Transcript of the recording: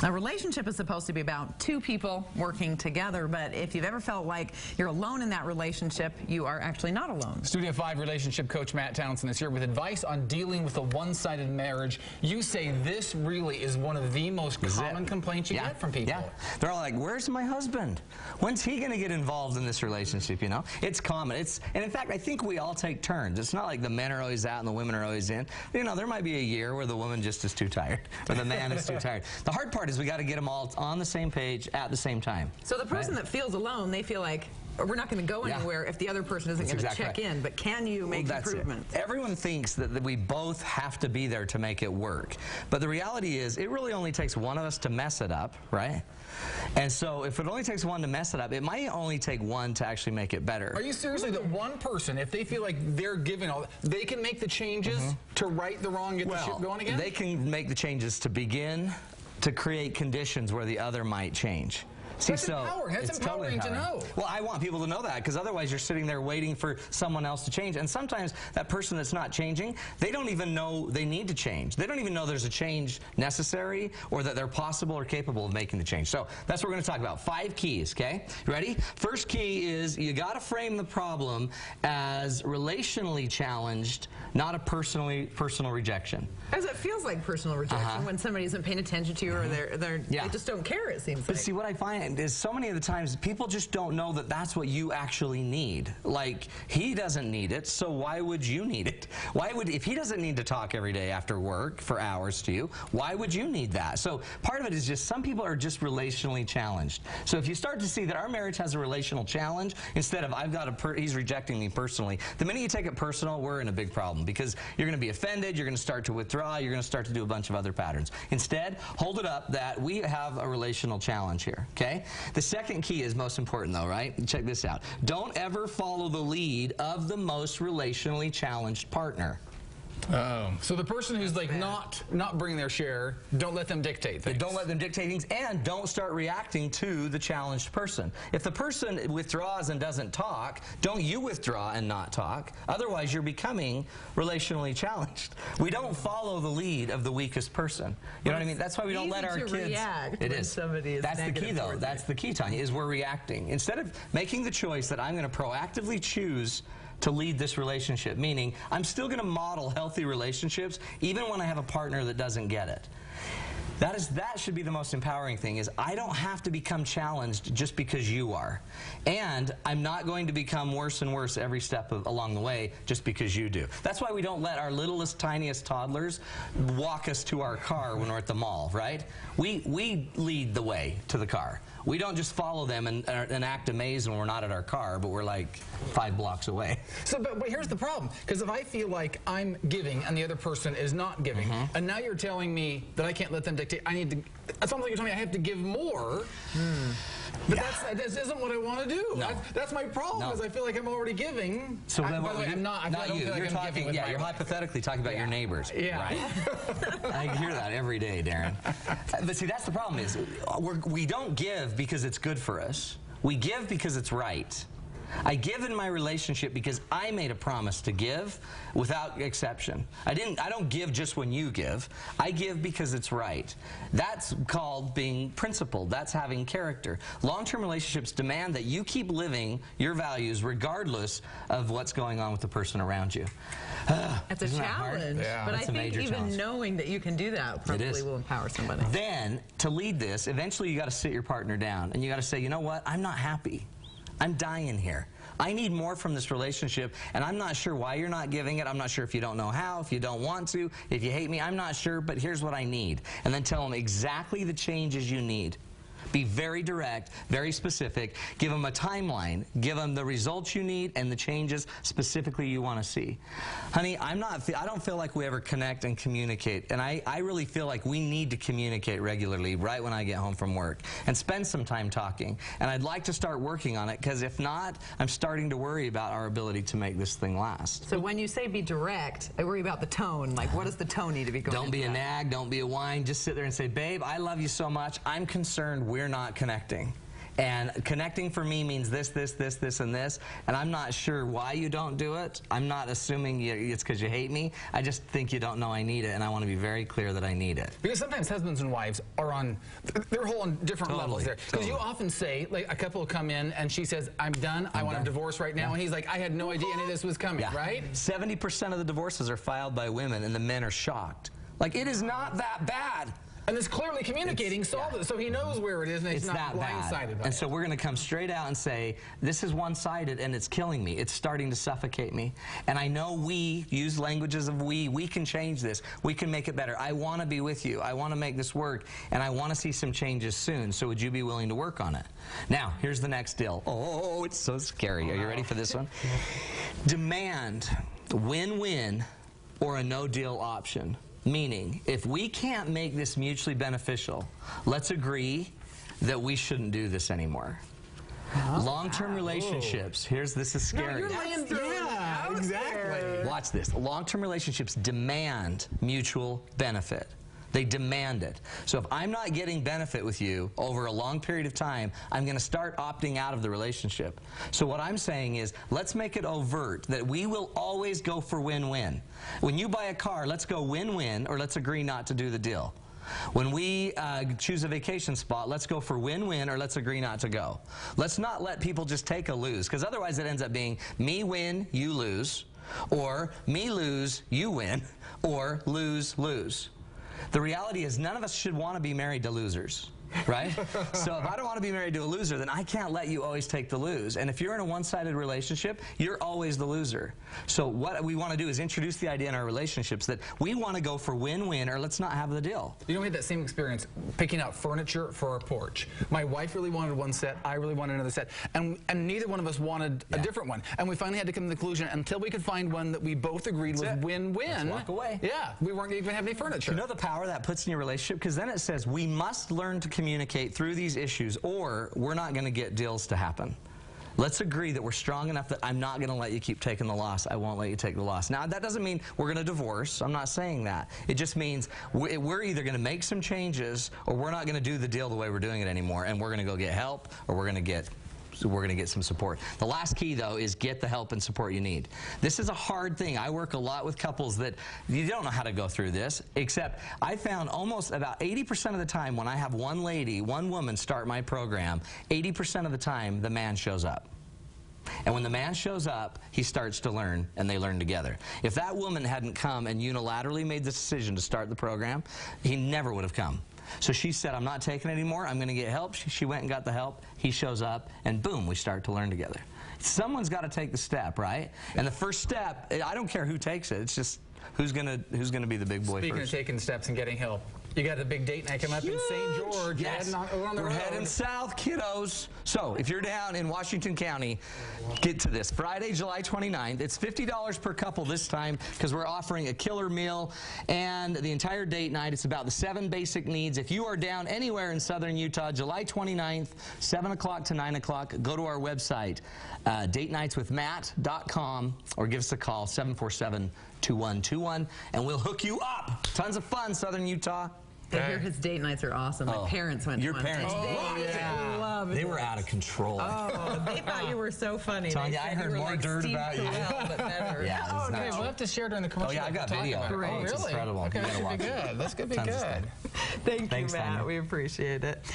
A relationship is supposed to be about two people working together, but if you've ever felt like you're alone in that relationship, you are actually not alone. Studio 5 relationship coach Matt Townsend is here with advice on dealing with a one-sided marriage. You say this really is one of the most common complaints you get from people. Yeah. They're all like, where's my husband? When's he going to get involved in this relationship, you know? It's common. And in fact, I think we all take turns. It's not like the men are always out and the women are always in. You know, there might be a year where the woman just is too tired, or the man is too tired. The hard part is we got to get them all on the same page at the same time. So the person that feels alone, they feel like, we're not going to go anywhere if the other person isn't going to check in, but can you make improvements? Everyone thinks that we both have to be there to make it work. But the reality is, it really only takes one of us to mess it up, right? And so if it only takes one to mess it up, it might only take one to actually make it better. Are you seriously that one person, if they feel like they're giving all, they can make the changes to right the wrong, get the ship going again? They can make the changes to begin to create conditions where the other might change. See, that's empowering. That's empowering to know. Well, I want people to know that, because otherwise you're sitting there waiting for someone else to change. And sometimes that person that's not changing, they don't even know they need to change. They don't even know there's a change necessary or that they're possible or capable of making the change. So that's what we're going to talk about. 5 keys, okay? You ready? First key is you got to frame the problem as relationally challenged, not a personal rejection. As it feels like personal rejection when somebody isn't paying attention to you or they just don't care, it seems like. But see, what I find is so many of the times people just don't know that that's what you actually need. Like, he doesn't need it, so why would you need it? Why would, if he doesn't need to talk every day after work for hours to you, why would you need that? So part of it is just some people are just relationally challenged. So if you start to see that our marriage has a relational challenge, instead of I've got he's rejecting me personally, the minute you take it personal, we're in a big problem, because you're going to be offended, you're going to start to withdraw, you're going to start to do a bunch of other patterns. Instead, hold it up that we have a relational challenge here, okay? The second key is most important, though, right? Check this out. Don't ever follow the lead of the most relationally challenged partner. Oh, so the person who's like not bringing their share, don't let them dictate things. Don't let them dictate things, and don't start reacting to the challenged person. If the person withdraws and doesn't talk, don't you withdraw and not talk. Otherwise, you're becoming relationally challenged. We don't follow the lead of the weakest person. You know what I mean? That's why we don't let our kids react. It is. That's the key, though. That's the key, Tanya, is we're reacting. Instead of making the choice that I'm going to proactively choose to lead this relationship, meaning I'm still going to model healthy relationships even when I have a partner that doesn't get it. That should be the most empowering thing, is I don't have to become challenged just because you are. And I'm not going to become worse and worse every step along the way just because you do. That's why we don't let our littlest, tiniest toddlers walk us to our car when we're at the mall, right? We lead the way to the car. We don't just follow them and act amazed when we're not at our car, but we're like 5 blocks away. So, but here's the problem, because if I feel like I'm giving and the other person is not giving, and now you're telling me that I can't let them dictate, I need to, it sounds like you're telling me I have to give more, but that isn't what I want to do. No. That's my problem, is I feel like I'm already giving. So then by the way, I'm not you. You're talking, you're hypothetically talking about your neighbors. Yeah. Right? I hear that every day, Darren. But see, that's the problem is we don't give because it's good for us. We give because it's right. I give in my relationship because I made a promise to give without exception. I don't give just when you give. I give because it's right. That's called being principled. That's having character. Long-term relationships demand that you keep living your values regardless of what's going on with the person around you. It's a challenge, but I think even knowing that you can do that probably will empower somebody. Then, to lead this, eventually you got to sit your partner down and you got to say, you know what, I'm not happy. I'm dying here. I need more from this relationship, and I'm not sure why you're not giving it. I'm not sure if you don't know how, if you don't want to, if you hate me. I'm not sure, but here's what I need. And then tell them exactly the changes you need. Be very direct, very specific. Give them a timeline. Give them the results you need and the changes specifically you want to see. Honey, I don't feel like we ever connect and communicate. And I really feel like we need to communicate regularly right when I get home from work and spend some time talking. And I'd like to start working on it, because if not, I'm starting to worry about our ability to make this thing last. So when you say be direct, I worry about the tone. Like, what does the tone need to be going Don't be a nag. Don't be a whine. Just sit there and say, babe, I love you so much. I'm concerned we're not connecting. And connecting for me means this, this, this, this, and this. And I'm not sure why you don't do it. I'm not assuming it's because you hate me. I just think you don't know I need it, and I want to be very clear that I need it. Because sometimes husbands and wives are they're whole on different levels there. Because you often say, like, a couple will come in and she says, I'm done, I want a divorce right now. And he's like, I had no idea any of this was coming, right? 70% of the divorces are filed by women, and the men are shocked. Like, it is not that bad. And it's clearly communicating, so he knows where it is, and he's not blindsided by it. And so we're going to come straight out and say, this is one-sided, and it's killing me. It's starting to suffocate me. And I know we use languages of we can change this. We can make it better. I want to be with you. I want to make this work, and I want to see some changes soon. So would you be willing to work on it? Now, here's the next deal. Oh, it's so scary. Are you ready for this one? Demand win-win or a no-deal option. Meaning, if we can't make this mutually beneficial, let's agree that we shouldn't do this anymore. Long-term relationships, this is scary. No, you're laying through exactly. Watch this. Long-term relationships demand mutual benefit. They demand it. So if I'm not getting benefit with you over a long period of time, I'm going to start opting out of the relationship. So what I'm saying is, let's make it overt that we will always go for win-win. When you buy a car, let's go win-win, or let's agree not to do the deal. When we choose a vacation spot, let's go for win-win, or let's agree not to go. Let's not let people just take a lose, because otherwise it ends up being me win, you lose, or me lose, you win, or lose-lose. The reality is none of us should want to be married to losers, right? So if I don't want to be married to a loser, then I can't let you always take the lose. And if you're in a one-sided relationship, you're always the loser. So what we want to do is introduce the idea in our relationships that we want to go for win-win, or let's not have the deal. You know, we had that same experience picking out furniture for our porch. My wife really wanted one set, I really wanted another set, and neither one of us wanted a different one. And we finally had to come to the conclusion, until we could find one that we both agreed was win-win. Let's walk away. Yeah, we weren't even have any furniture. You know the power that puts in your relationship? Because then it says we must learn to communicate through these issues, or we're not going to get deals to happen. Let's agree that we're strong enough that I'm not going to let you keep taking the loss. I won't let you take the loss. Now, that doesn't mean we're going to divorce. I'm not saying that. It just means we're either going to make some changes, or we're not going to do the deal the way we're doing it anymore, and we're going to go get help, or we're going to get some support. The last key, though, is get the help and support you need. This is a hard thing. I work a lot with couples that you don't know how to go through this, except I found almost about 80% of the time when I have one woman start my program, 80% of the time the man shows up. And when the man shows up, he starts to learn, and they learn together. If that woman hadn't come and unilaterally made the decision to start the program, he never would have come. So she said, I'm not taking it anymore. I'm going to get help. She went and got the help. He shows up, and boom, we start to learn together. Someone's got to take the step, right? And the first step, I don't care who takes it. It's just who's gonna be the big boy Speaking first. of taking steps and getting help, you got a big date night coming up in St. George. Yes. We're heading south, kiddos. So if you're down in Washington County, get to this. Friday, July 29th. It's $50 per couple this time because we're offering a killer meal and the entire date night. It's about the 7 basic needs. If you are down anywhere in southern Utah, July 29th, 7 o'clock to 9 o'clock, go to our website, datenightswithmatt.com, or give us a call, 747-2121, and we'll hook you up. Tons of fun, southern Utah. I hear his date nights are awesome. My parents went to one. Your parents loved They were out of control. Oh, they thought you were so funny. Tanya, I heard more dirt about you. But better. Yeah, okay, we'll have to share during the commercial. Oh, yeah, I got video. Oh, really? It's incredible. Okay, You gotta that should watch be it. good. That's going to be Tons of good. stuff. Thanks, Tanya. Matt. We appreciate it.